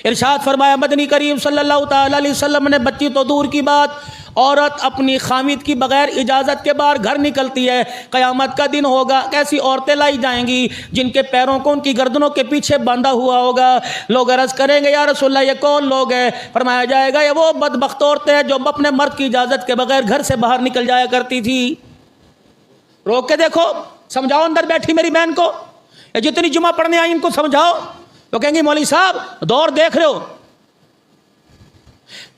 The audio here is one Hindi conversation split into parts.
इरशाद फरमाया मदनी करीम सल्लल्लाहु ताला अलैहि वसल्लम ने, बच्ची तो दूर की बात, औरत अपनी खामिद की बगैर इजाज़त के बाहर घर निकलती है, क़यामत का दिन होगा, कैसी औरतें लाई जाएंगी जिनके पैरों को उनकी गर्दनों के पीछे बांधा हुआ होगा। लोग अर्ज़ करेंगे या रसूलल्लाह ये कौन लोग हैं? फरमाया जाएगा ये वो बदबख्त औरतें हैं जो अपने मर्द की इजाज़त के बगैर घर से बाहर निकल जाया करती थी। रोक के देखो, समझाओ अंदर बैठी मेरी बहन को, जितनी जुमा पढ़ने आई इनको समझाओ। तो कहेंगे मौलवी साहब दौर देख रहे हो,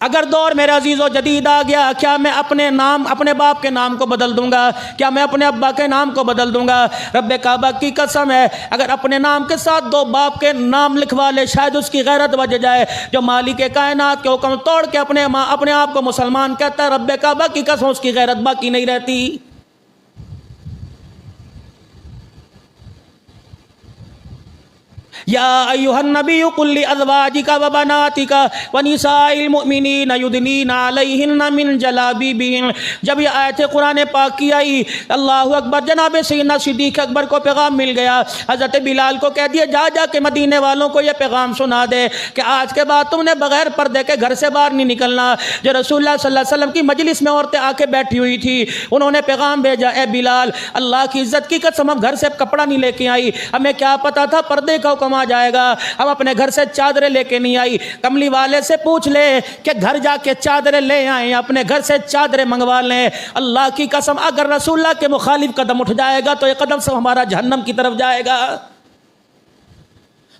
अगर दौर मेरा अजीज़ो जदीद आ गया, क्या मैं अपने नाम, अपने बाप के नाम को बदल दूंगा? क्या मैं अपने अब्बा के नाम को बदल दूंगा? रब्बे काबा की कसम है, अगर अपने नाम के साथ दो बाप के नाम लिखवा ले, शायद उसकी गैरत बच जाए। जो मालिक कायनात के हुक्म तोड़ के अपने आप को मुसलमान कहता है, रब्बे काबा की कसम उसकी गैरत बाकी नहीं रहती। या अय्युहन नबिय्यु कुल लि अज़वाजिका व बनातिका व निसाइल मुमिनीना युदनीना अलैहिन्ना मिन जलाबिबिहिन। जब ये आयत कुरान पाक की आई, अल्लाहु अकबर, जनाब सैयदना सिद्दीक़ अकबर को पैगाम मिल गया। हज़रत बिलाल को कह दिया जा जा के मदीने वालों को ये पैगाम सुना दे कि आज के बाद तुमने बगैर पर्दे के घर से बाहर नहीं निकलना। जो रसूलुल्लाह सल्लल्लाहु अलैहि वसल्लम की मजलिस में औरतें आके बैठी हुई थी, उन्होंने पैगाम भेजा, ए बिलाल अल्लाह की इज्जत की कसम हम घर से कपड़ा नहीं लेके आई, हमें क्या पता था पर्दे का हुक्म आ जाएगा, हम अपने घर से चादरें लेके नहीं आई। कमली वाले से पूछ ले कि घर जाके चादरें ले आए, अपने घर से चादरें मंगवा लें। अल्लाह की कसम अगर रसूलुल्लाह के मुखालिफ कदम उठ जाएगा तो ये कदम सब हमारा जहन्नम की तरफ जाएगा।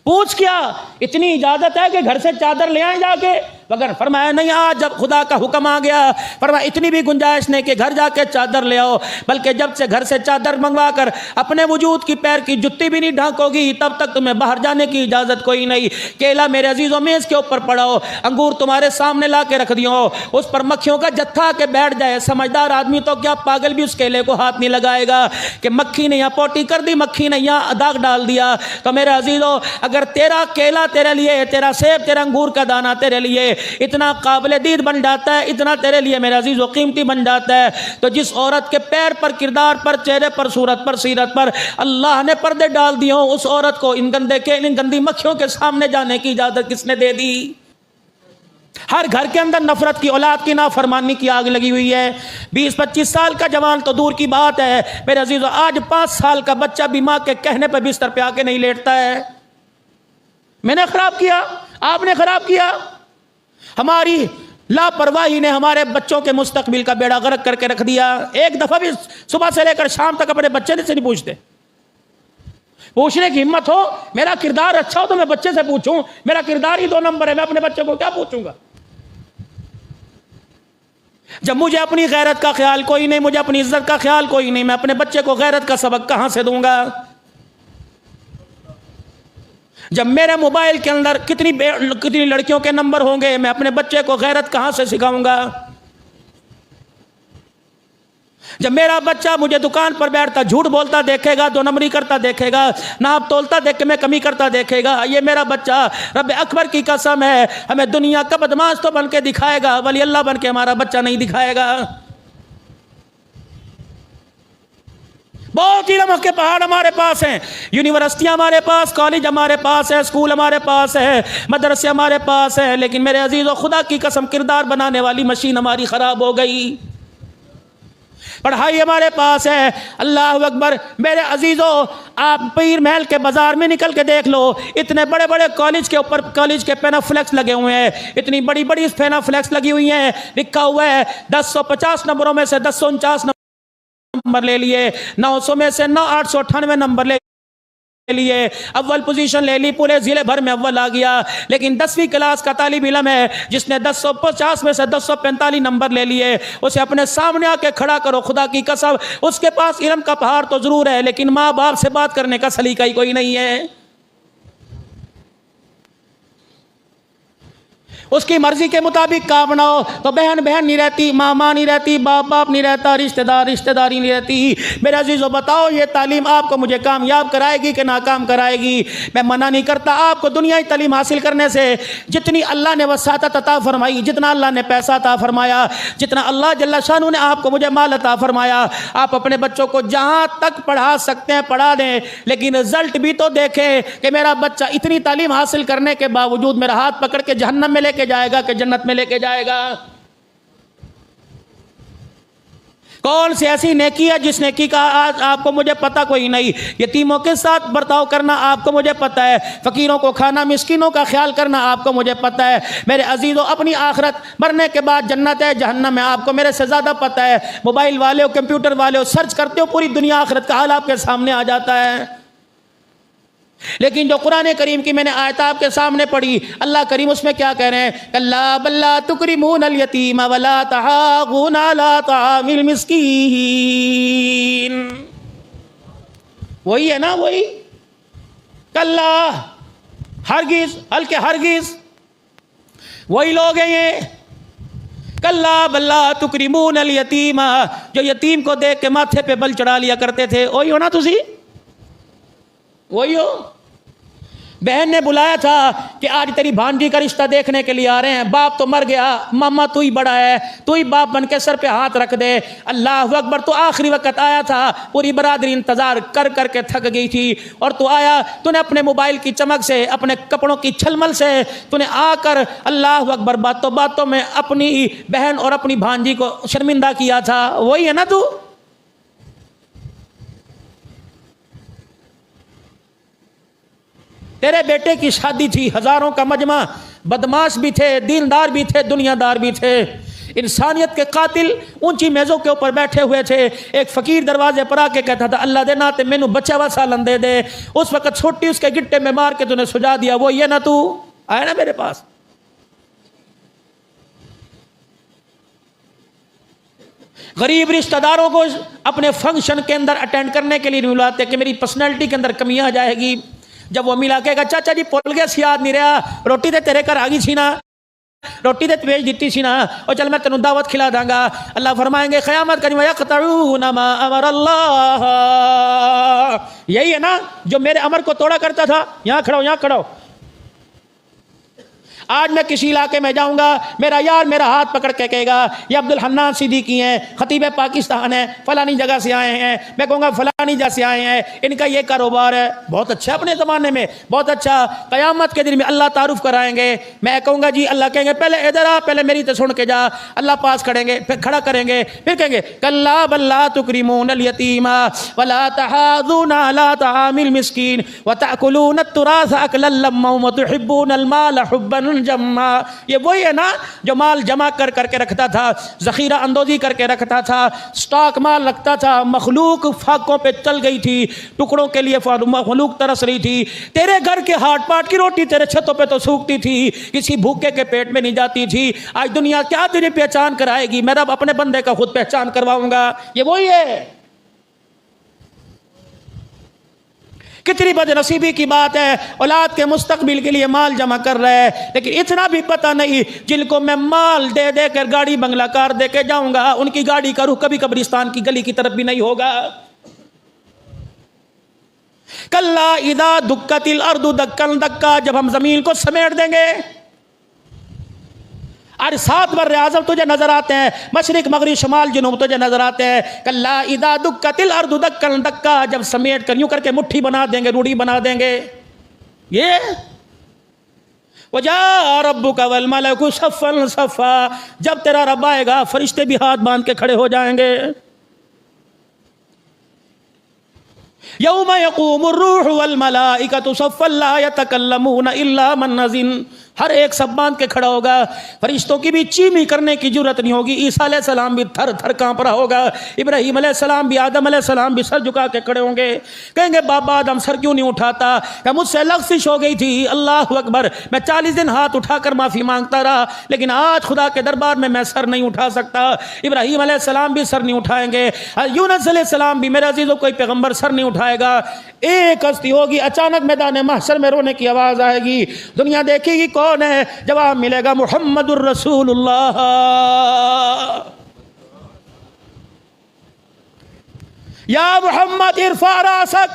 पूछ क्या, इतनी इजाजत है कि घर से चादर ले आए जाके? मगर फरमाया नहीं, आज जब खुदा का हुक्म आ गया, फरमाया इतनी भी गुंजाइश नहीं कि घर जाके चादर ले आओ, बल्कि जब से घर से चादर मंगवा कर अपने वजूद की पैर की जुत्ती भी नहीं ढांकोगी तब तक तुम्हें बाहर जाने की इजाजत कोई नहीं। केला मेरे अजीजों मेज के ऊपर पड़ाओ, अंगूर तुम्हारे सामने ला के रख दियो, उस पर मक्खियों का जत्था के बैठ जाए, समझदार आदमी तो क्या पागल भी उस केले को हाथ नहीं लगाएगा कि मक्खी ने यहाँ पोटी कर दी, मक्खी ने यहाँ दाग डाल दिया। तो मेरे अजीजों अगर तेरा केला तेरे लिए, तेरा सेब, तेरा अंगूर का दाना तेरे लिए इतना काबिल दीद बन जाता है, इतना तेरे लिए मेरा अजीज व कीमती बन जाता है, तो जिस औरत के पैर पर, किरदार पर, चेहरे पर, सूरत पर, सीरत पर अल्लाह ने पर्दे डाल दिए, उस औरत को इन गंदी मक्खियों के सामने जाने की इजाजत किसने दे दी? हर घर के अंदर नफरत की, औलाद की नाफरमानी की आग लगी हुई है। 20-25 साल का जवान तो दूर की बात है मेरे अजीजों, आज 5 साल का बच्चा भी मां के कहने पर बिस्तर पे आके नहीं लेटता है। मैंने खराब किया, आपने खराब किया, हमारी लापरवाही ने हमारे बच्चों के मुस्तकबिल का बेड़ा गर्क करके रख दिया। एक दफा भी सुबह से लेकर शाम तक अपने बच्चे से नहीं पूछते। पूछने की हिम्मत हो, मेरा किरदार अच्छा हो तो मैं बच्चे से पूछूं, मेरा किरदार ही 2 नंबर है, मैं अपने बच्चे को क्या पूछूंगा? जब मुझे अपनी गैरत का ख्याल कोई नहीं, मुझे अपनी इज्जत का ख्याल कोई नहीं, मैं अपने बच्चे को गैरत का सबक कहां से दूंगा? जब मेरे मोबाइल के अंदर कितनी लड़कियों के नंबर होंगे, मैं अपने बच्चे को गैरत कहां से सिखाऊंगा? जब मेरा बच्चा मुझे दुकान पर बैठता झूठ बोलता देखेगा, 2 नंबरी करता देखेगा, नाप तोलता देख के मैं कमी करता देखेगा, ये मेरा बच्चा रब अकबर की कसम है हमें दुनिया का बदमाश तो बन के दिखाएगा, वली अल्लाह बन के हमारा बच्चा नहीं दिखाएगा। बहुत इल्म के पहाड़ हमारे पास हैं, यूनिवर्सिटियां हमारे पास, कॉलेज हमारे पास है, स्कूल हमारे पास है, मदरसे हमारे पास है, लेकिन मेरे अजीजों खुदा की कसम किरदार बनाने वाली मशीन हमारी खराब हो गई। पढ़ाई हमारे पास है, अल्लाह अकबर मेरे अजीजों, आप पीर महल के बाजार में निकल के देख लो, इतने बड़े बड़े कॉलेज के ऊपर कॉलेज के पेनाफ्लेक्स लगे हुए हैं, इतनी बड़ी बड़ी पेनाफ्लेक्स लगी हुई हैं, लिखा हुआ है 1050 नंबरों में से 1049 नंबर ले लिए, 900 में से 898 नंबर ले लिए, अव्वल पोजीशन ले ली, पूरे जिले भर में अव्वल आ गया। लेकिन 10वीं क्लास का तालिब इल्म है जिसने 1050 में से 1045 नंबर ले लिए, उसे अपने सामने आके खड़ा करो, खुदा की कसम उसके पास इल्म का पहाड़ तो जरूर है, लेकिन माँ बाप से बात करने का सलीका ही कोई नहीं है। उसकी मर्जी के मुताबिक काम बनाओ तो बहन बहन नहीं रहती, माँ माँ नहीं रहती, बाप बाप नहीं रहता, रिश्तेदार रिश्तेदारी नहीं रहती। मेरे अजीज़ों बताओ ये तालीम आपको मुझे कामयाब कराएगी कि नाकाम कराएगी? मैं मना नहीं करता आपको दुनियाई तालीम हासिल करने से। जितनी अल्लाह ने वसाअत अता फरमाई, जितना अल्लाह ने पैसा अता फरमाया, जितना अल्लाह जल्ला शानू ने आपको मुझे माल अता फरमाया, आप अपने बच्चों को जहाँ तक पढ़ा सकते हैं पढ़ा दें, लेकिन रिजल्ट भी तो देखें कि मेरा बच्चा इतनी तालीम हासिल करने के बावजूद मेरा हाथ पकड़ के जहन्नम में लेके जाएगा कि जन्नत में लेके जाएगा। कौन सी ऐसी नेकी है जिस नेकी का आज आपको मुझे पता कोई नहीं? यतीमों के साथ बर्ताव करना आपको मुझे पता है, फकीरों को खाना, मिस्किनों का ख्याल करना आपको मुझे पता है। मेरे अजीज़ों अपनी आखिरत मरने के बाद जन्नत है जहन्नम है आपको मेरे से ज़्यादा पता है। मोबाइल वाले हो, कंप्यूटर वाले हो, सर्च करते हो, पूरी दुनिया आखिरत का हाल आपके सामने आ जाता है। लेकिन जो कुरान करीम की मैंने आयत आपके सामने पढ़ी, अल्लाह करीम उसमें क्या कह रहे हैं? कल्ला बल्ला तुकरिमूनल यतीम वला तहागून अला तामिल मिस्कीन। वही है ना, वही कल्ला, हरगिज, हल्के हरगिज, वही लोग हैं ये। कल्ला बल्ला तुकरिमूनल यतीम, जो यतीम को देख के माथे पे बल चढ़ा लिया करते थे, वही हो ना तुसी? वही हो। बहन ने बुलाया था कि आज तेरी भांजी का रिश्ता देखने के लिए आ रहे हैं। बाप तो मर गया, मामा तू ही बड़ा है, तू ही बाप बन के सर पे हाथ रख दे। अल्लाह अकबर। तो आखिरी वक्त आया था, पूरी बरादरी इंतजार कर कर के थक गई थी, और तू आया, तूने अपने मोबाइल की चमक से, अपने कपड़ों की छलमल से तूने आकर अल्लाह अकबर बातों बातों में अपनी बहन और अपनी भांजी को शर्मिंदा किया था। वही है ना तू? तेरे बेटे की शादी थी, हजारों का मजमा, बदमाश भी थे, दीनदार भी थे, दुनियादार भी थे, इंसानियत के कातिल ऊंची मेज़ों के ऊपर बैठे हुए थे। एक फकीर दरवाजे पर आके कहता था अल्लाह दे नाते मैनू बच्चा वा सालन दे दे। उस वक्त छोटी उसके गिट्टे में मार के तूने सुझा दिया। वो ये ना तू आया ना मेरे पास? गरीब रिश्तेदारों को अपने फंक्शन के अंदर अटेंड करने के लिए नहीं बुलाते कि मेरी पर्सनैलिटी के अंदर कमी आ जाएगी। जब वो मिला के चाचा जी भुल गया सी, याद नहीं रहा, रोटी तो तेरे घर आ गई सी ना, रोटी तो भेज दी सी ना, और चल मैं तेन दावत खिला दांगा। अल्लाह फरमाएंगे क़यामत का यक़तऊन मा अमर अल्लाह। यही है ना जो मेरे अमर को तोड़ा करता था? यहाँ खड़ो, यहाँ खड़ो। आज मैं किसी इलाके में जाऊंगा, मेरा यार मेरा हाथ पकड़ के कहेगा ये अब्दुल हन्नान सिद्दीकी हैं, खतीब पाकिस्तान है, फलानी जगह से आए हैं। मैं कहूँगा फलानी जगह से आए हैं, इनका ये कारोबार है, बहुत अच्छा अपने ज़माने में, बहुत अच्छा। क़यामत के दिन में अल्लाह तारुफ कराएंगे। मैं कहूँगा जी, अल्लाह कहेंगे पहले इधर आ, पहले मेरी तो सुन के जा। अल्लाह पास खड़ेंगे, फिर खड़ा करेंगे, फिर कहेंगे कल्ला बल्ला तुकरिमूनल यतीमा वला तहाज़ूना अला तामिल मिस्कीन व ताकुलून तुरास अकलन लम्मा व तुहिब्बूनल माल हुब्बन जम्मा। ये वही है ना जो माल जमा कर करके रखता था, जखीरा अंदोजी करके रखता था, स्टॉक माल रखता था। मखलूक फाकों पे चल गई थी, टुकड़ों के लिए मखलूक तरस रही थी। तेरे घर के हाट पाट की रोटी तेरे छतों पे तो सूखती थी, किसी भूखे के पेट में नहीं जाती थी। आज दुनिया क्या तुझे पहचान कराएगी? मैं रब अपने बंदे का खुद पहचान करवाऊंगा। ये वही है। कितनी बदनसीबी की बात है, औलाद के मुस्तकबिल के लिए माल जमा कर रहे हैं, लेकिन इतना भी पता नहीं जिनको मैं माल दे दे कर गाड़ी बंगला कार दे के जाऊंगा, उनकी गाड़ी का रुख कभी कब्रिस्तान की गली की तरफ भी नहीं होगा। कल्ला इदा दुक्कतिल अर्दु दक्कन दक्का, जब हम जमीन को समेट देंगे। आज 7 बर्रे आज़म तुझे नजर आते हैं, मशरिक मगरिब शमाल जुनूब तुझे नजर आते हैं। कल्ला इदा दुक्कतिल अर्दु दक्कन दक्का, जब समेट कर यूं करके मुट्ठी बना देंगे, रूढ़ी बना देंगे। ये वजा रब्बुका वल मलकु सफ़्फ़न सफ़्फ़ा, जब तेरा रब आएगा फरिश्ते भी हाथ बांध के खड़े हो जाएंगे। यौम यक़ूमुर रूहु वल मलाइकतु सफ़्फ़न ला यतकल्लमूना इल्ला मन अज़िन, हर एक सब बांध के खड़ा होगा। फरिश्तों की भी चीमी करने की जरूरत नहीं होगी। ईसा अलैहिस्सलाम भी थर थर कांप रहा होगा, इब्राहीम अलैहिस्सलाम भी, आदम अलैहिस्सलाम भी सर झुका के खड़े होंगे। कहेंगे बाबा आदम सर क्यों नहीं उठाता? क्या मुझसे लग़ज़िश हो गई थी? अल्लाह अकबर, मैं 40 दिन हाथ उठाकर माफ़ी मांगता रहा, लेकिन आज खुदा के दरबार में मैं सर नहीं उठा सकता। इब्राहीम अलैहिस्सलाम भी सर नहीं उठाएंगे, यूनुस अलैहिस्सलाम भी, मेरे अजीज़ों कोई पैगम्बर सर नहीं उठाएगा। एक हस्ती होगी, अचानक मैदान महशर में रोने की आवाज़ आएगी। दुनिया देखेगी कौन है? जवाब मिलेगा मुहम्मदुर रसूलुल्लाह। या मोहम्मद इरफा रासक,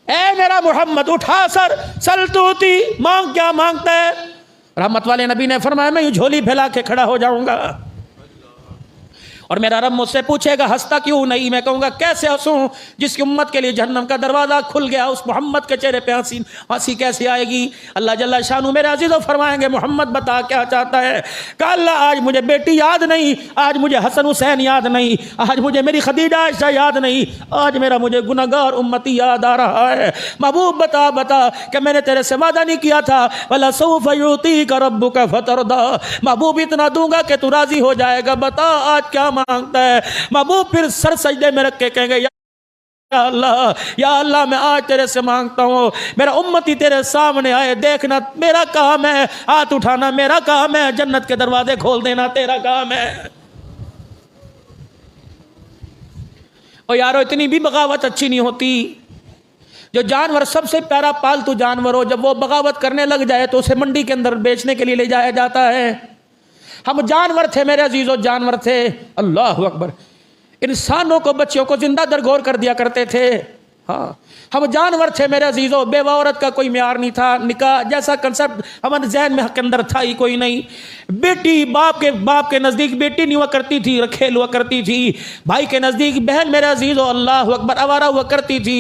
ए मेरा मोहम्मद उठा सर, सल तूती, मांग क्या मांगता है? रहमत वाले नबी ने फरमाया मैं यूं झोली फैला के खड़ा हो जाऊंगा और मेरा रब मुझसे पूछेगा हंसता क्यों नहीं? मैं कहूंगा कैसे हंसूं जिसकी उम्मत के लिए जहन्नम का दरवाजा खुल गया, उस मोहम्मद के चेहरे पे हंसी कैसे आएगी? अल्लाह जल्ला शानू मेरे अजीज़ों फरमाएंगे मोहम्मद बता क्या चाहता है? कहा अल्लाह आज मुझे बेटी याद नहीं, आज मुझे हसन हुसैन याद नहीं, आज मुझे मेरी खदीजा आयशा याद नहीं, आज मेरा मुझे गुनहगार उम्मती याद आ रहा है। महबूब बता बता कि मैंने तेरे से वादा नहीं किया था वला सौफ युतीका रब्बुका फतरदा, महबूब इतना दूंगा कि तू राजी हो जाएगा, बता आज क्या मांगता है? महबूब फिर सर सजदे में रख के कहेंगे या अल्लाह मैं आज तेरे से मांगता हूँ मेरा उम्मती तेरे सामने आए, देखना मेरा काम है हाथ उठाना, मेरा काम है जन्नत के दरवाजे खोल देना, तेरा काम है। और यारो इतनी भी बगावत अच्छी नहीं होती। जो जानवर सबसे प्यारा पालतू जानवर हो, जब वो बगावत करने लग जाए तो उसे मंडी के अंदर बेचने के लिए ले जाया जाता है। हम जानवर थे मेरे अजीजों, जानवर थे। अल्लाह अकबर। इंसानों को बच्चियों को जिंदा दरगोर कर दिया करते थे। हाँ हम जानवर थे मेरे अजीजों। बेवा औरत का कोई म्यार नहीं था, निकाह जैसा कंसेप्ट हमारे जहन में के अंदर था ही कोई नहीं। बेटी बाप के नज़दीक बेटी नहीं हुआ करती थी, रखेल हुआ करती थी। भाई के नज़दीक बहन मेरे अजीजों अल्लाह अकबर आवारा हुआ करती थी।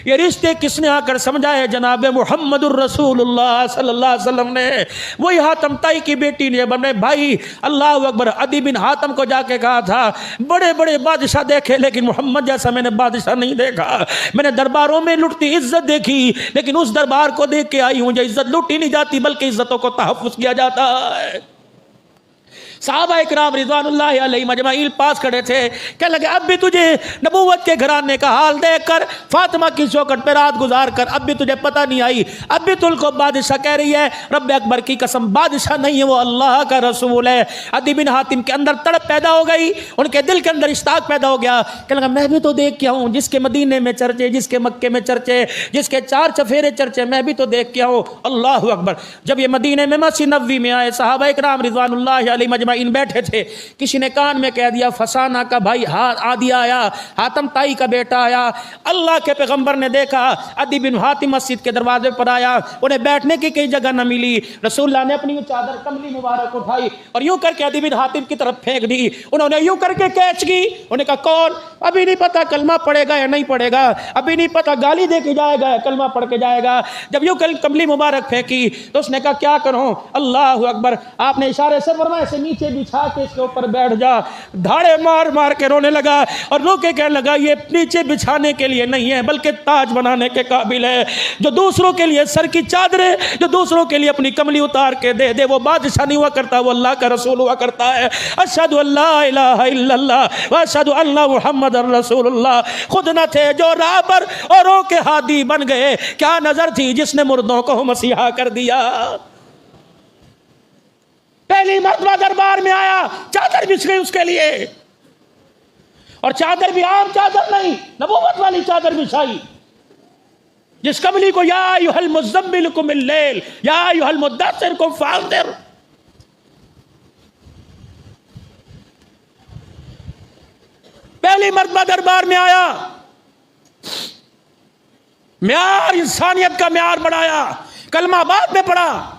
ये रिश्ते किसने आकर समझाए? जनाब मुहम्मदुर रसूलुल्लाह सल्लल्लाहु अलैहि वसल्लम ने। वही हातम ताई की बेटी ने बने भाई अल्लाह अकबर अदी बिन हातम को जाके कहा था बड़े बड़े बादशाह देखे लेकिन मोहम्मद जैसा मैंने बादशाह नहीं देखा। मैंने दरबारों में लुटती इज्जत देखी लेकिन उस दरबार को देख के आई हूं जो इज्जत लुटी नहीं जाती बल्कि इज्जतों को तहफ्फुज़ किया जाता है। साहबा इकराम रिज़वानुल्लाहि अलैहिम अजमाइन पास खड़े थे, क्या लगे अब भी तुझे नबूवत के घराने का हाल देखकर फातिमा की चौखट पे रात गुजार कर अब भी तुझे पता नहीं आई? अब भी तुझको बादशाह कह रही है? रब अकबर की कसम बादशाह नहीं है, वो अल्लाह का रसूल है। अदी बिन हातिम के अंदर तड़प पैदा हो गई, उनके दिल के अंदर इश्ताक पैदा हो गया। क्या लगा मैं भी तो देख के आऊँ, जिसके मदीने में चर्चे, जिसके मक्के में चर्चे, जिसके चार चफेरे चर्चे, मैं भी तो देख के आऊँ। अल्लाह अकबर। जब ये मदीने में मस्जिद नबवी में आए साहबा इकराम रिज़वानुल्लाहि अलैहिम इन बैठे थे, किसी ने कान में कह दिया फसाना का भाई आदि आया, हातम ताई का बेटा आया। अल्लाह के पैगंबर ने देखा अदी बिन हातिम मस्जिद के दरवाजे पर आया, उन्हें बैठने की कई जगह न मिली। रसूलुल्लाह ने अपनी चादर कमली मुबारक उठाई और यूं करके अदी बिन हातिम की तरफ फेंक दी। उन्होंने यूं करके कैच की। उन्होंने कहा कौन? अभी नहीं पता कलमा पड़ेगा या नहीं पड़ेगा, अभी नहीं पता गाली दे के जाएगा या कलमा पढ़ के जाएगा। जब यूं कमली मुबारक फेंकी तो उसने कहा क्या करूं? अल्लाह अकबर। आपने इशारे से फरमाया से नीचे बिछा के इसके ऊपर बैठ जा। धाड़े मार मार के रोने लगा और रो के कहने लगा ये नीचे बिछाने के लिए नहीं है बल्कि ताज बनाने के काबिल है। जो दूसरों के लिए सर की चादर है, जो दूसरों के लिए अपनी कमली उतार के दे दे, वो बादशाह नहीं हुआ करता, वो अल्लाह का रसूल हुआ करता है। अशहदु अल्ला इलाहा इल्लल्लाह व अशहदु अन्ना मुहम्मदुर रसूलुल्लाह। खुद न थे जो राहबर औरों के हादी बन गए, क्या नजर थी जिसने मुर्दों को मसीहा कर दिया। पहली मर्तबा दरबार में आया, चादर बिछ गई उसके लिए, और चादर भी आम चादर नहीं, नबूवत वाली चादर बिछाई। जिस कमली को या अय्युहल मुज़्ज़म्मिल कुमिल लैल या अय्युहल मुद्दस्सिर कुम फ़अंज़िर, पहली मर्तबा दरबार में आया, म्यार इंसानियत का म्यार बढ़ाया, कलमा बाद में पढ़ा।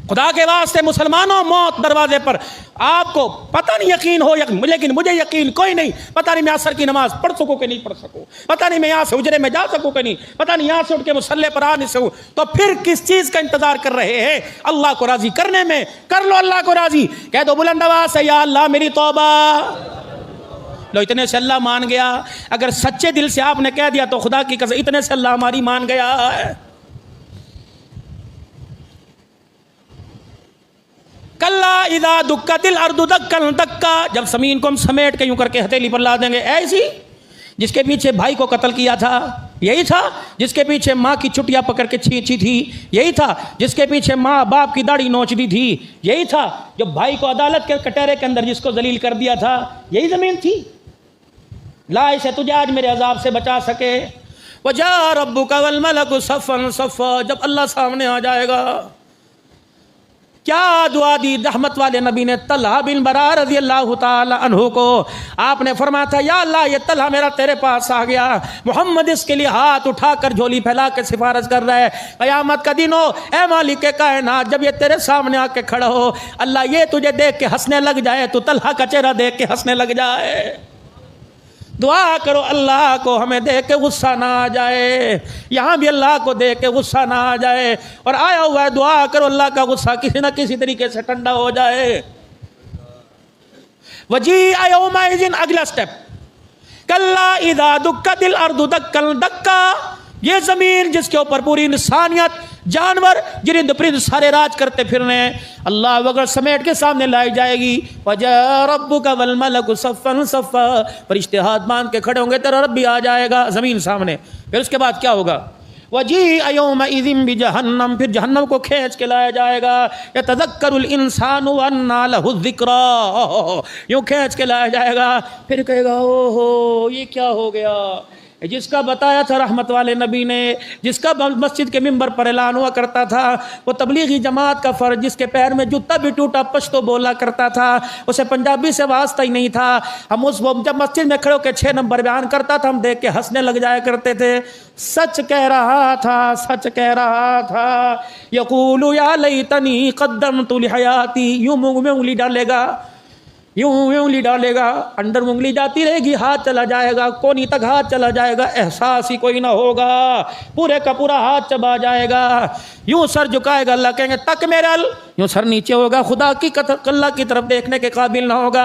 खुदा के वास्ते मुसलमानों मौत दरवाजे पर। आपको पता नहीं यकीन हो लेकिन मुझे यकीन कोई नहीं। पता नहीं मैं असर की नमाज पढ़ सकूं कि नहीं पढ़ सकूं, पता नहीं मैं यहां से हुजरे में जा सकूं कि नहीं, पता नहीं यहां से उठ के मुसल्ले पर आ नहीं सकूं, तो फिर किस चीज का इंतजार कर रहे हैं? अल्लाह को राजी करने में कर लो अल्लाह को राजी। कह दो बुलंद आवाज से या अल्लाह मेरी तौबा। लो इतने से अल्लाह मान गया। अगर सच्चे दिल से आपने कह दिया तो खुदा की कसम इतने से अल्लाह हमारी मान गया है। कल्ला इदा दुक्कतिल अर्दु दक्कन दक्का, जब जमीन को हम समेट के यूं करके हथेली पर ला देंगे, ऐसी जिसके पीछे भाई को कत्ल किया था यही था, जिसके पीछे माँ की चुटिया पकड़ के खींची थी यही था, जिसके पीछे माँ बाप की दाढ़ी नोच दी थी यही था, जो भाई को अदालत के कटहरे के अंदर जिसको जलील कर दिया था यही जमीन थी। ला इसे तुझे आज मेरे अजाब से बचा सके। वजा रब्बुका वल मलकु सफ़न सफ़ा, जब अल्लाह सामने आ जाएगा। क्या दुआ दी रहमत वाले नबी ने तलहा बिन बरा रज़ी अल्लाह ताला अन्हु को। आपने फरमाया था, या अल्लाह ये तलहा मेरा तेरे पास आ गया, मोहम्मद इसके लिए हाथ उठाकर झोली फैला के सिफारिश कर रहा है। क़यामत का दिन हो, ए मालिक कायनात, जब ये तेरे सामने आके खड़ा हो, अल्लाह ये तुझे देख के हंसने लग जाए, तो तलहा का चेहरा देख के हंसने लग जाए। दुआ करो अल्लाह को हमें देख के गुस्सा ना आ जाए, यहाँ भी अल्लाह को देख के गुस्सा ना आ जाए। और आया हुआ है, दुआ करो अल्लाह का गुस्सा किसी ना किसी तरीके से ठंडा हो जाए। वजी यौमइज़िन, अगला स्टेप, कल्ला इज़ा दुक्कतिल अर्दु दक्कन दक्का, ये ज़मीन जिसके ऊपर पूरी इंसानियत, जानवर, जिरिंद परिंद सारे राज करते फिर रहे हैं, अल्लाह वगैरह समेट के सामने लाई जाएगी। वजा रब्बुका वल मलकु सफ़न सफ़ा, फरिश्ते हाथ बांध के खड़े होंगे, तेरा रब भी आ जाएगा ज़मीन सामने। फिर उसके बाद क्या होगा? वजी यौमइज़िन बिजहन्नम, फिर जहन्नम को खींच के लाया जाएगा। यतज़क्करुल इंसानु अन्ना लहु ज़िक्रा, यूँ खींच के लाया जाएगा। फिर कहेगा, ओहो ये क्या हो गया? जिसका बताया था रहमत वाले नबी ने, जिसका मस्जिद के मिंबर पर ऐलान हुआ करता था, वो तबलीगी जमात का फ़र्ज, जिसके पैर में जूता भी टूटा पश्तो बोला करता था, उसे पंजाबी से वास्ता ही नहीं था। हम उस वो जब मस्जिद में खड़े होकर 6 नंबर बयान करता था, हम देख के हंसने लग जाया करते थे। सच कह रहा था, सच कह रहा था। यक़ूलु या लैतनी क़द्दमतु लिहयाती, यूँ मुँह में उंगली डालेगा, यूं उंगली डालेगा, अंदर उंगली जाती रहेगी, हाथ चला जाएगा, कोनी तक हाथ चला जाएगा, एहसास ही कोई ना होगा, पूरे का पूरा हाथ चबा जाएगा। यूं सर झुकाएगा, अल्लाह कहेंगे तक मेरा, यूं सर नीचे होगा, खुदा की अल्लाह की तरफ देखने के काबिल ना होगा।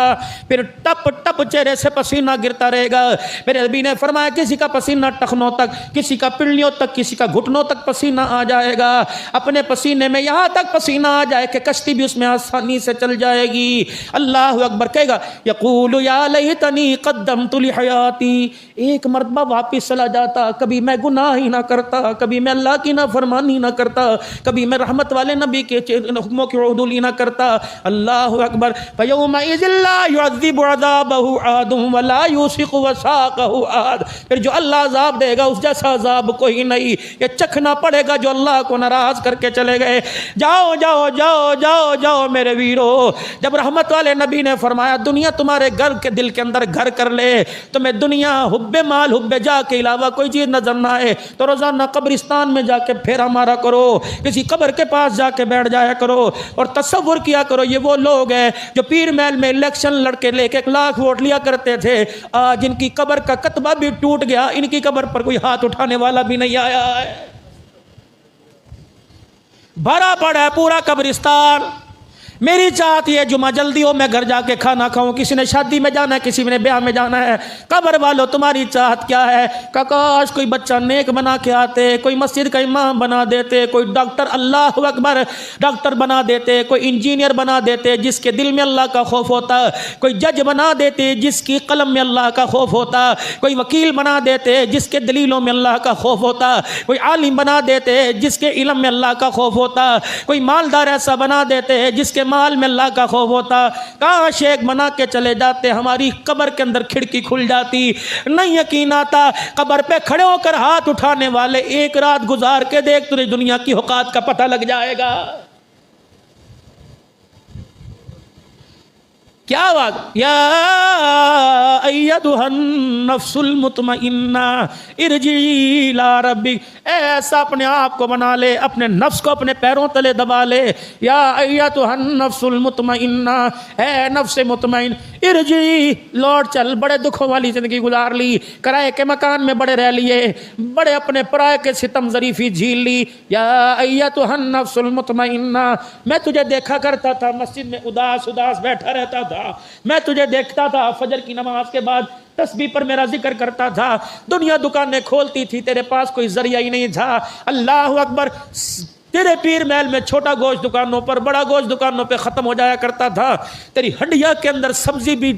फिर टप टप चेहरे से पसीना गिरता रहेगा। मेरे नबी ने फरमाया, किसी का पसीना टखनों तक, किसी का पिंडलियों तक, किसी का घुटनों तक पसीना आ जाएगा। अपने पसीने में यहाँ तक पसीना आ जाए कि कश्ती भी उसमें आसानी से चल जाएगी। अल्लाह अकबर कहेगा, यक़ूलु या लैतनी क़द्दमतु लिहयाती, एक मरतबा वापिस चला जाता, कभी मैं गुनाह ही ना करता, कभी मैं अल्लाह की ना फरमानी ना करता, कभी मैं रहमत वाले नबी के हुक्मों की उदूली ना करता। अल्लाह अकबर। फयौमइज़िन ला युअज़्ज़िबु अज़ाबहु अहदुन वला यूसिक़ु वसाक़हु अहद, फिर जो अल्लाह अज़ाब देगा उस जैसा अज़ाब कोई नहीं, ये चखना पड़ेगा जो अल्लाह को नाराज़ करके चले गए। जाओ जाओ जाओ जाओ जाओ मेरे वीरो, जब रहमत वाले नबी ने फरमाया दुनिया तुम्हारे घर के दिल के अंदर घर कर ले, तुम्हें दुनिया हुब्बे माल हुब्बे जा के अलावा कोई चीज़ नजर ना आए, तो रोज़ाना कब्रिस्तान में जाके फेरा मारा करो, किसी कब्र के पास जाके बैठ जाया करो और तसव्वुर किया करो, ये वो लोग हैं जो पीर महल में इलेक्शन लड़के लेके 1 लाख वोट लिया करते थे, आज इनकी कब्र का कतबा भी टूट गया, इनकी कब्र पर कोई हाथ उठाने वाला भी नहीं आया है। भरा पड़ा है पूरा कब्रिस्तान। मेरी चाहत ये जुमा जल्दी हो, मैं घर जाके खाना खाऊं, किसी ने शादी में जाना है, किसी ने ब्याह में जाना है। कब्र वालों तुम्हारी चाहत क्या है? काश कोई बच्चा नेक बना के आते, कोई मस्जिद का इमाम बना देते, कोई डॉक्टर, अल्लाह अकबर, डॉक्टर बना देते, कोई इंजीनियर बना देते जिसके दिल में अल्लाह का खौफ होता, कोई जज बना देते जिसकी कलम में अल्लाह का खौफ होता, कोई वकील बना देते जिसके दलीलों में अल्लाह का खौफ होता, कोई आलिम बना देते जिसके इल्म में अल्लाह का खौफ होता, कोई मालदार ऐसा बना देते जिसके माल में अल्लाह का खौफ होता। काश एक बना के चले जाते, हमारी कब्र के अंदर खिड़की खुल जाती। नहीं यकीन आता, कब्र पे खड़े होकर हाथ उठाने वाले एक रात गुजार के देख, तुझे दुनिया की औकात का पता लग जाएगा। क्या बात, या अय्यतुहन नफ्सुल मुतमइन्ना इरजी इला रब्बिक, ऐसा अपने आप को बना ले, अपने नफ्स को अपने पैरों तले दबा ले। या अय्यतुहन नफ्सुल मुतमइन्ना, है नफ्स मुतमइन, इरजी, लौट चल। बड़े दुखों वाली जिंदगी गुजार ली, किराए के मकान में बड़े रह लिए, बड़े अपने पराये के सितम ज़रीफ़ी झील ली। या अय्यतुहन नफ्सुल मुतमइन्ना, मैं तुझे देखा करता था मस्जिद में उदास उदास बैठा रहता था, मैं तुझे देखता था फजर की नमाज के बाद तस्बीह पर मेरा जिक्र करता था, दुनिया दुकानें खोलती थी, तेरे पास कोई जरिया ही नहीं था। अल्लाह अकबर, तेरे पीर महल में छोटा गोश्त दुकानों पर, बड़ा गोश्त दुकानों पे ख़त्म हो जाया करता था, तेरी हड्डिया के अंदर सब्जी भी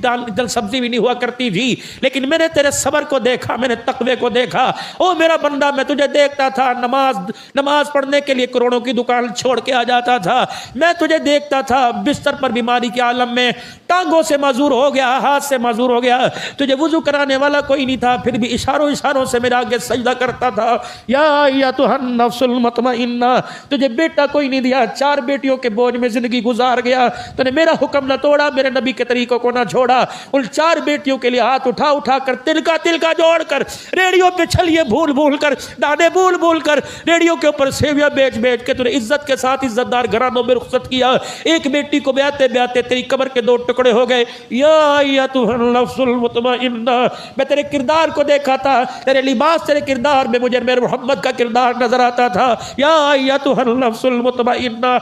सब्जी भी नहीं हुआ करती थी, लेकिन मैंने तेरे सब्र को देखा, मैंने तकवे को देखा। ओ मेरा बंदा, मैं तुझे देखता था, नमाज पढ़ने के लिए करोड़ों की दुकान छोड़ के आ जाता था, मैं तुझे देखता था बिस्तर पर बीमारी के आलम में, टांगों से माजूर हो गया, हाथ से माजूर हो गया, तुझे वुजू कराने वाला कोई नहीं था, फिर भी इशारों इशारों से मेरे आगे सजदा करता था। या तो नफ्सुल मुतमइन्ना, तुझे बेटा कोई नहीं दिया, 4 बेटियों के बोझ में जिंदगी गुजार गया, तूने मेरा हुक्म न तोड़ा, मेरे नबी के तरीकों को ना छोड़ा। उन 4 बेटियों के लिए हाथ उठा उठा कर, तिलका तिलका जोड़ कर, रेडियो पे छलिए भूल भूल कर, दाने भूल भूल कर, रेडियो के ऊपर सेविया बेच बेच के तूने इज्जत के साथ इज्जतदार घरानों में रुखसत किया। एक बेटी को ब्याते ब्याते तेरी कब्र के 2 टुकड़े हो गए। या तू नफ्सुल मुतमइन्ना, मैं तेरे किरदार को देखा था, तेरे लिबास, तेरे किरदार में मुझे मेरे मोहम्मद का किरदार नजर आता था। या तू नफ्सुल मुतमइन्ना,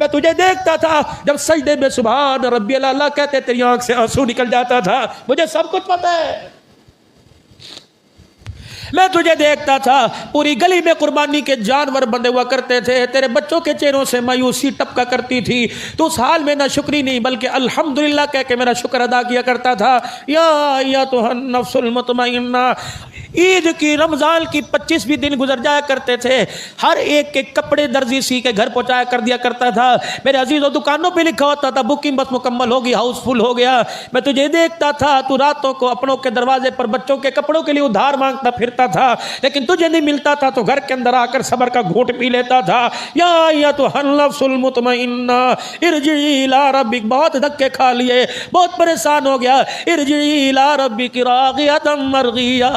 मैं तुझे देखता था जब सजदे में सुभान रब्बियल आला कहते तेरी आंख से आंसू निकल जाता था। मुझे सब कुछ पता है, मैं तुझे देखता था, पूरी गली में कुर्बानी के जानवर बंधे हुआ करते थे, तेरे बच्चों के चेहरों से मायूसी टपका करती थी, तो उस हाल में ना शुक्री नहीं बल्कि अल्हम्दुलिल्लाह कह के मेरा शुक्र अदा किया करता था। या तो नफ्सुल मुतमइन्ना, ईद की रमज़ान की 25 दिन गुजर जाया करते थे, हर एक के कपड़े दर्जी सी के घर पहुंचाया कर दिया करता था। मेरे अजीज़ों, दुकानों पे लिखा होता था बुकिंग बस मुकम्मल होगी, हाउसफुल हो गया। मैं तुझे देखता था, तू रातों को अपनों के दरवाजे पर बच्चों के कपड़ों के लिए उधार मांगता फिरता था, लेकिन तुझे नहीं मिलता था तो घर के अंदर आकर सब्र का घूंट पी लेता था। या तो नफ्सुल मुतमइन्ना इरजी इला रब्बिक, बहुत धक्के खा लिए, बहुत परेशान हो गया। इरजी इला रब्बिक रागियतम मरगिया,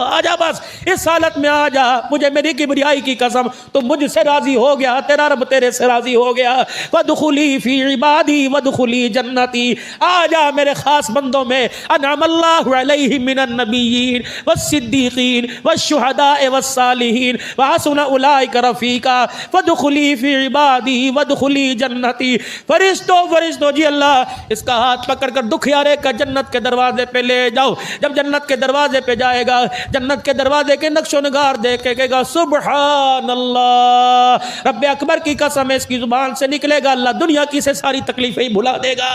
आजा बस इस हालत में आजा, मुझे मेरी किबरियाई की कसम, तो मुझसे राजी हो गया, तेरा रब तेरे से राजी हो गया। वदखुली फी इबादी वदखुली जन्नती, आजा मेरे खास बंदों में, अनअमल्लाहु अलैहिम मिनन नबिय्यीन वस्सिद्दीकीन वश्शुहदाए वस्सालिहीन व हसुन उलाइका रफीका वदखुली फी इबादी वदखुली जन्नती। फरिश्तों जी अल्लाह इसका हाथ पकड़कर दुखियारे का जन्नत के दरवाजे पे ले जाओ। जब जन्नत के दरवाजे पे जाएगा, जन्नत के दरवाजे के नक्शो नगार देख के कहेगा सुबहान अल्लाह, रब्बे अकबर की कसम है, इसकी जुबान से निकलेगा अल्लाह दुनिया की से सारी तकलीफें ही भुला देगा।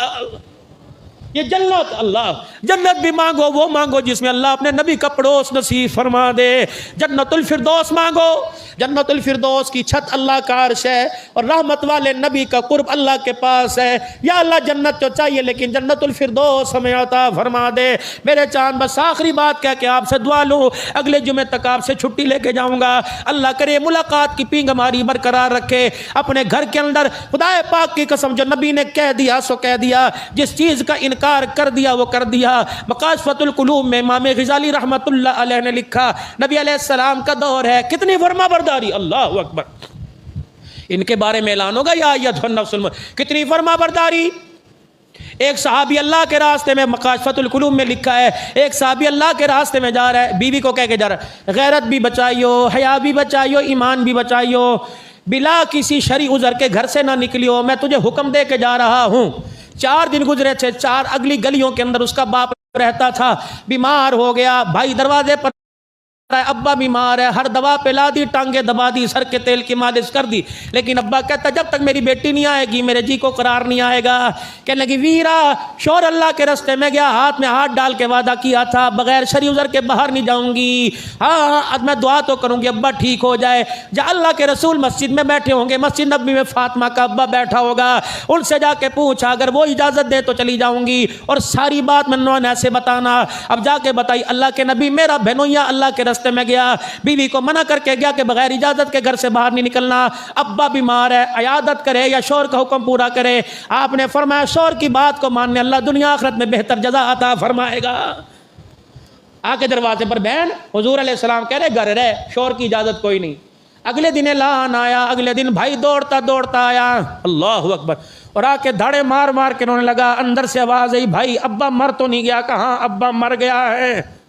ये जन्नत, अल्लाह जन्नत भी मांगो, वो मांगो जिसमें अल्लाह अपने नबी का पड़ोस नसीब फरमा दे। जन्नतुल फिरदौस मांगो, जन्नतुल फिरदौस की छत अल्लाह का अर्श है और रहमत वाले नबी का कुर्ब अल्लाह के पास है। या अल्लाह जन्नत तो चाहिए लेकिन जन्नतुल फिरदौस हमें अता फरमा दे। मेरे चांद, बस आखिरी बात कह के आपसे दुआ लूँ, अगले जुमे तक आपसे छुट्टी लेके जाऊँगा। अल्लाह करे मुलाकात की पींग हमारी बरकरार रखे अपने घर के अंदर। खुदाए पाक की कसम, जो नबी ने कह दिया सो कह दिया, जिस चीज़ का इनकार कर दिया वो कर दिया। मकाशफतुल कुलूब में इमाम ग़ज़ाली रहमतुल्लाह अलैह ने लिखा, नबी अलैहिस्सलाम का दौर है, कितनी फरमाबरदारी, अल्लाहु अकबर, इनके बारे में ऐलान होगा, या अय्युहन नफ्सुल, कितनी फरमाबरदारी। एक सहाबी अल्लाह के रास्ते में, मकाशफतुल कुलूब में लिखा है, एक सहाबी अल्लाह के रास्ते में जा रहा है, बीवी को कह के जा रहा है, गैरत भी बचाइयो, हया भी बचाइयो, ईमान भी बचाइयो, बिला किसी शरी उज़र के घर से ना निकलियो, मैं तुझे हुक्म दे के जा रहा हूँ। 4 दिन गुजरे थे, 4 अगली गलियों के अंदर उसका बाप रहता था, बीमार हो गया, भाई दरवाजे पर, अब्बा बीमार है, हर दवा पिला दी, टांगे दबा दी, सर के तेल की मालिश कर दी, लेकिन अब्बा कहता जब तक मेरी बेटी नहीं आएगी मेरे जी को करार नहीं आएगा। कहने लगी वीरा, शोर अल्लाह के रास्ते में गया, हाथ में हाथ डाल के वादा किया था बगैर शरी उज़र के बाहर नहीं जाऊंगी। हाँ आज मैं दुआ तो करूंगी अब्बा ठीक हो जाए। जब अल्लाह के रसूल मस्जिद में बैठे होंगे, मस्जिद नबी में फातिमा का अब्बा बैठा होगा, उनसे जाके पूछा, अगर वो इजाज़त दे तो चली जाऊंगी, और सारी बात मैंने ऐसे बताना। अब जाके बताई, अल्लाह के नबी मेरा बहनोइया अल्लाह के रास्ते में गया, बीवी को मना करके गया कि बगैर इजाजत के घर से बाहर नहीं निकलना, अब्बा बीमार है, अयादत करे या शौहर का हुक्म पूरा करे। आपने फरमाया शौहर की बात को मानने अल्लाह दुनिया आखिरत में बेहतर जजा अता फरमाएगा। आके दरवाजे पर बहन, हुजूर अलैहिस्सलाम कह रहे घर रहे, शौहर की इजाजत कोई नहीं। अगले दिन ऐलान आया, अगले दिन भाई दौड़ता दौड़ता आया, अल्लाहु अकबर, और आके धाड़े मार मार के रोने लगा। अंदर से आवाज आई, भाई अब्बा मर तो नहीं गया? कहाँ अब्बा मर गया है,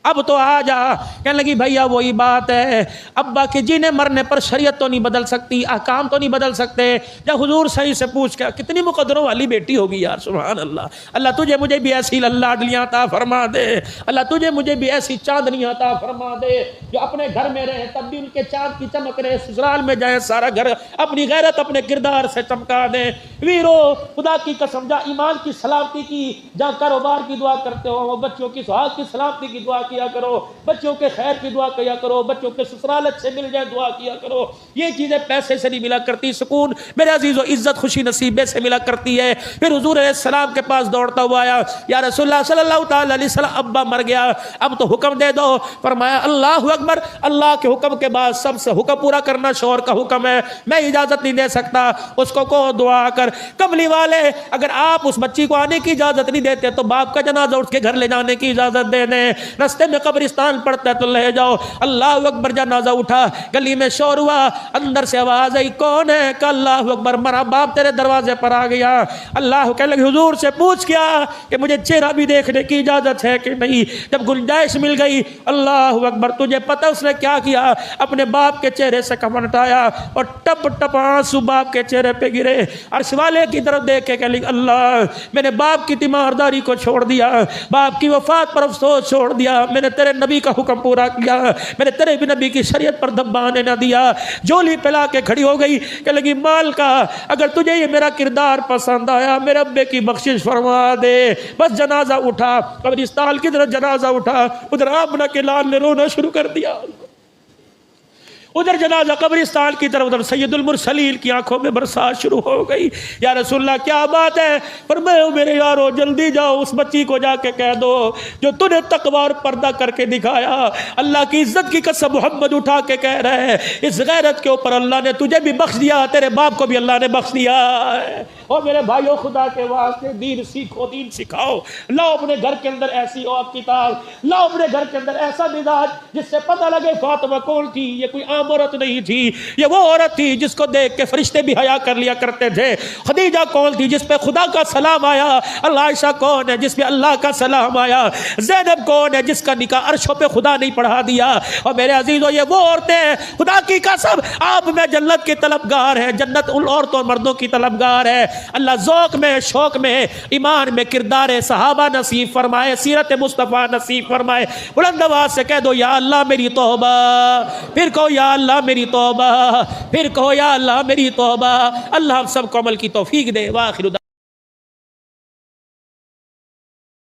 अब तो आ जा। कहने लगी भैया वही बात है, अब्बा के जीने मरने पर शरीयत तो नहीं बदल सकती, अहकाम तो नहीं बदल सकते। जब हुजूर सही से पूछ के, कितनी मुकद्दरों वाली बेटी होगी यार, सुभान अल्लाह। अल्लाह तुझे मुझे भी ऐसी लाडलियाँ अता फरमा दे, अल्लाह तुझे मुझे भी ऐसी चांदनियाँ अता फरमा दे जो अपने घर में रहे तब भी उनके चांद की चमक रहे, ससुराल में जाए सारा घर अपनी गैरत अपने किरदार से चमका दे। वीरो खुदा की कसम, जहाँ ईमान की सलामती की, जहाँ कारोबार की दुआ करते हो, बच्चों की सुहाग की सलामती की दुआ किया करो, बच्चों के खैर की दुआ किया करो, बच्चों के ससुराल अच्छे मिल जाए दुआ किया करो। ये चीज़ें पैसे से नहीं मिला करती, सुकून मेरे अजीज़ों इज्जत खुशी नसीबे से मिला करती है। फिर हुजूर अलैहिस्सलाम के पास दौड़ता हुआ आया, या रसूलुल्लाह सल्लल्लाहु तआला अलैहि वसल्लम अब्बा मर गया, अब तो हुक्म दे दो। फरमाया अल्लाहु अकबर, अल्लाह के हुक्म के बाद सबसे हुक्म पूरा करना शौहर का हुक्म है, मैं इजाज़त नहीं दे सकता। उसको को दुआ कर, कमली वाले अगर आप उस बच्ची को आने की इजाज़त नहीं देते तो बाप का जनाजा उठ के घर ले जाने की इजाज़त दे दें, रास्ते में कब्रिस्तान पड़ता है तो ले जाओ। अल्लाह अकबर, जनाजा उठा, गली में शोर हुआ, अंदर से आवाज़ आई, कौन है? कहा अल्लाह अकबर, मरा बाप तेरे दरवाजे पर आ गया। अल्लाह कह लगे हुजूर से पूछ क्या कि मुझे चेहरा भी देखने की इजाज़त है कि नहीं। जब गुंजाइश मिल गई, अल्लाह अकबर, तुझे पता उसने क्या किया? अपने बाप के चेहरे से कफन हटाया और टप टप आंसू बाप के चेहरे पे गिरे। अर्श वाले की तरफ देख के कह लगी अल्लाह, मैंने बाप की तीमारदारी को छोड़ दिया, बाप की वफात पर अफसोस छोड़ दिया, मैंने तेरे नबी का हुक्म पूरा किया, मैंने तेरे भी नबी की शरीयत पर दबाने न दिया। जोली पिला के खड़ी हो गई, कह लगी माल का अगर तुझे ये मेरा किरदार पसंद आया मेरे अब्बे की बख्शिश फरमा दे। बस जनाजा उठा, कब्रिस्तान की तरफ जनाजा उठा, उधर आमना के लाल ने रोना शुरू कर दिया। उधर जनाजा कब्रिस्तान की तरफ, उधर सैयदुल मुरसलीन की आंखों में बरसात शुरू हो गई। या रसूलल्लाह क्या बात है? पर मैं मेरे यारो जल्दी जाओ, उस बच्ची को जाके कह दो जो तूने तकवा और पर्दा करके दिखाया, अल्लाह की इज्जत की कसम मोहम्मद उठा के कह रहे हैं, इस गैरत के ऊपर अल्लाह ने तुझे भी बख्श दिया, तेरे बाप को भी अल्लाह ने बख्श दिया है। और मेरे भाइयों, खुदा के वास्ते दीन सीखो, दीन सिखाओ। लाओ अपने घर के अंदर ऐसी और किताब, लाओ अपने घर के अंदर ऐसा मिजाज जिससे पता लगे फातिमा कौन थी। ये कोई आम औरत नहीं थी, ये वो औरत थी जिसको देख के फरिश्ते भी हया कर लिया करते थे। खदीजा कौन थी जिस पे खुदा का सलाम आया? आयशा कौन है जिस पे अल्लाह का सलाम आया? ज़ैनब कौन है जिसका निकाह अर्शों पे खुदा नहीं पढ़ा दिया? और मेरे अजीजों, ये वो औरतें, खुदा की कसम आप में जन्नत के तलबगार है, जन्नत उन औरतों और मर्दों की तलबगार है। अल्लाह ज़ौक़ में, शौक़ में, ईमान में किरदार सहाबा नसीब फरमाए, सीरत मुस्तफ़ा नसीब फरमाए। बुलंद आवाज़ से कह दो या अल्लाह मेरी तौबा, फिर कहो या अल्लाह मेरी तौबा, फिर कहो या अल्लाह मेरी तौबा। अल्लाह हम सबको अमल की तौफीक दे। वाखिर